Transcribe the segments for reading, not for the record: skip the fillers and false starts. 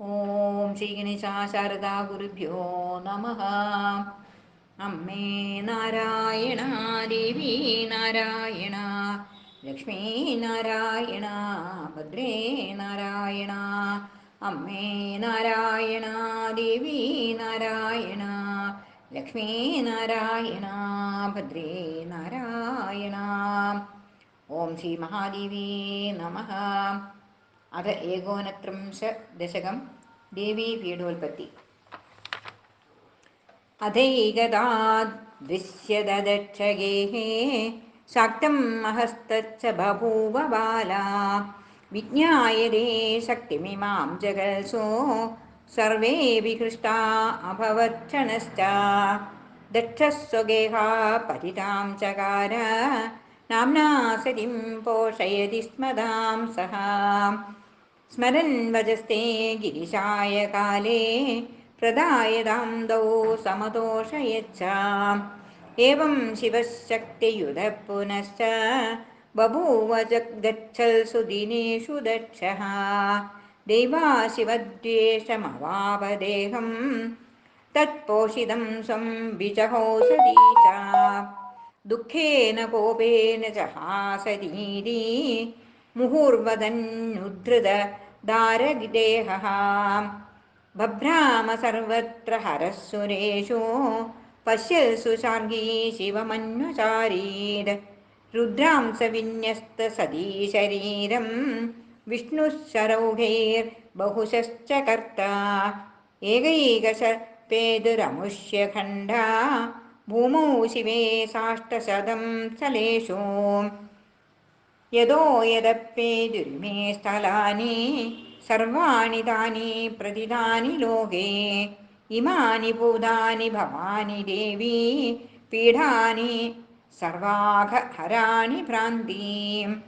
ഓം ശ്രീ ഗണേശ ശാരദാ ഗുരുഭ്യോ നമഃ. അമ്മേ നാരായണ, ദേവി നാരായണ, ലക്ഷ്മീ നാരായണ, ഭദ്രേ നാരായണ. അമ്മേ നാരായണ, ദേവി നാരായണ, ലക്ഷ്മീ നാരായണ, ഭദ്രേ നാരായണ. ഓം ശ്രീ മഹാദേവി നമഃ. അത ഏകോനത്രിംശ ദശകം. ദേവീ പീഠോൽപത്തി. അഥൈകതാ ദൃശ്യദക്ഷഗേഹേ ശാക്തം മഹസ്തച്ച ബഭൂവ ബാലാ വിജ്ഞായതേ ശക്തിമിമാം ജഗത്സോ സർവേ വിഹൃഷ്ടാ അഭവക്ഷണശ്ച. ദക്ഷസ്വഗേഹാ പരിതാം ചകാര നാമ്നാ സതിം പോഷയതി സ്മതാം സഹ. സ്മരൻ വജസ്തേ ഗിരിശായ കാലേ പ്രദായതാം ദൗ സമതോഷയച്ഛ. ഏവം ശിവശക്തിയുത പുനശ്ച ബഭൂവ ജഗച്ഛൽ സുദിനേഷു ദക്ഷഃ. ദൈവാശിവദ്വേഷമവാപദേഹം തത്പോഷിതം സ്വം വിജഹോസതീശ. ദുഃഖേന കോപേന ച ഹാസതീതി മുഹുർവദന്നുദ്ധൃത ദാരദേഹഃ. ബഭ്രാമ സർവത്ര ഹരസുരേഷു പശ്യത്സു ശാർഗീ ശിവമന്വചാരീത്. രുദ്രാംസ വിന്യസ്ത സതീശരീരം വിഷ്ണുശരൗഹൈർ ബഹുശശ്ച കർത്ത. ഏകൈകശ പേതുരമുഷ്യഖണ്ഡ ഭൂമൗ ശിവേ സാഷ്ടശതം സ്ഥലേഷു. യതോ യദപ്പേതുരിമേ സ്ഥലാനി സർവാണി താനി പ്രതിതാനി ലോകേ. ഇമാനി ഭൂതാനി ഭവാനി ദേവി പീഠാനി സർവാഘഹരാണി ഭ്രാന്തീം.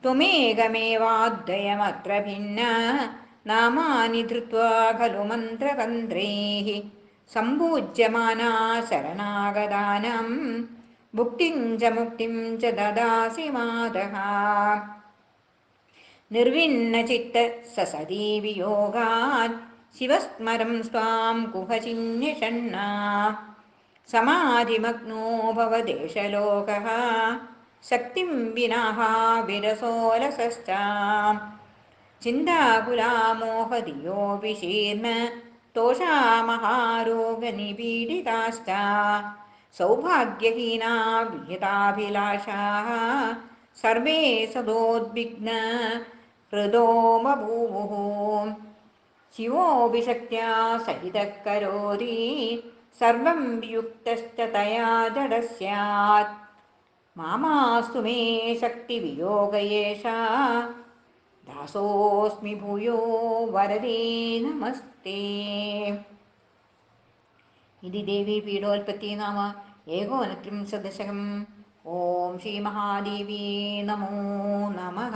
ത്വമേകമേവാദ്വയമത്ര ഭിന്ന നാമാനി ധൃത്വാ ഖലു മന്ത്രതന്ത്രൈഃ. സംപൂജ്യമാനാ ശരണാഗതാനാം ഭുക്തിം ച മുക്തിം ച ദദാസി മാതഃ. നിർവിണ്ണചിത്ത സസതീ വിയോഗാത് ശിവസ്മരം സ്വാം കുഹചിന്യഷണ്ണ. സമാധിമഗ്നോ ഭവദേശലോകഃ ശക്തിം വിനാഹ വിരസോലസശ്ച. ചിന്താകുലാമോഹധിയോ വിശീർണ തോഷാമഹാരോഗനിപീഡിതാശ്ച. സൗഭാഗ്യഹീനാ വിഹിതാഭിലാഷാः സർവേ സദോദ്വിഗ്ന ഹൃദോ ബഭൂവുഃ. ശിവോऽപി ശക്ത്യാ സഹിതഃ കരോതി സർവം വിയുക്തശ്ച തയാ ജഡ സ്യാത്. മാമാസ്തു മേ ശക്തിവിയോഗ ഏഷാ ദാസോऽസ്മി ഭൂയോ വരദേ നമസ്തേ. ഇതി ദേവീ പീഠോൽപത്തി നാമ ഏകോനത്രിംശദശകം. ഓം ശ്രീ മഹാദേവീ നമോ നമഃ.